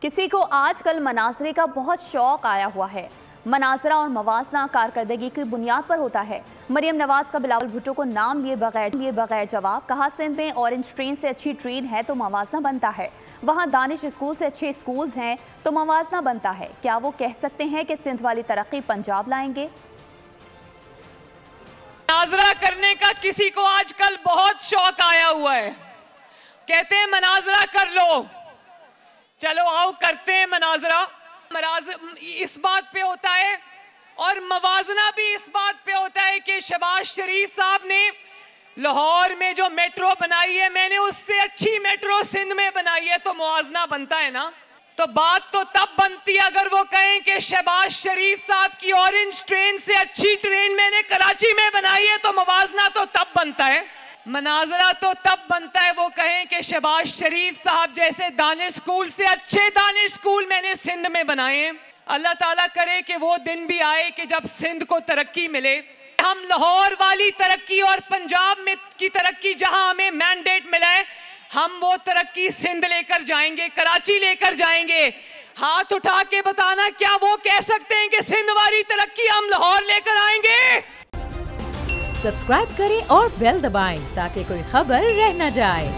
किसी को आजकल मनाजरे का बहुत शौक आया हुआ है। मनाजरा और मवाजना कारकर्दगी की बुनियाद पर होता है। मरियम नवाज का बिलावल भुट्टो को नाम लिए बगैर जवाब। कहा सिंध में ऑरेंज ट्रेन से अच्छी ट्रेन है तो मवाजना बनता है, वहाँ दानिश स्कूल से अच्छे स्कूल्स हैं तो मवाजना बनता है। क्या वो कह सकते हैं कि सिंध वाली तरक्की पंजाब लाएंगे? मनाजरा करने का किसी को आजकल बहुत शौक आया हुआ है। कहते हैं मनाजरा कर लो, चलो आओ करते हैं मनाजरा। इस बात पे होता है और मवाजना भी इस बात पे होता है कि शहबाज शरीफ साहब ने लाहौर में जो मेट्रो बनाई है, मैंने उससे अच्छी मेट्रो सिंध में बनाई है, तो मुआवजा बनता है ना। तो बात तो तब बनती है अगर वो कहें कि शहबाज शरीफ साहब की ऑरेंज ट्रेन से अच्छी ट्रेन मैंने कराची में बनाई है, तो मुआवजा तो तब बनता है। मनाजरा तो तब बनता है वो कहें कि शहबाज शरीफ साहब जैसे दानिश स्कूल से अच्छे दानिश स्कूल मैंने सिंध में बनाए हैं। अल्लाह ताला करे कि वो दिन भी आए कि जब सिंध को तरक्की मिले। हम लाहौर वाली तरक्की और पंजाब में की तरक्की जहां हमें मैंडेट मिला है, हम वो तरक्की सिंध लेकर जाएंगे, कराची लेकर जाएंगे। हाथ उठा के बताना, क्या वो कह सकते हैं कि सिंध वाली तरक्की हम लाहौर लेकर आएंगे? सब्सक्राइब करें और बेल दबाएं ताकि कोई खबर रह न जाए।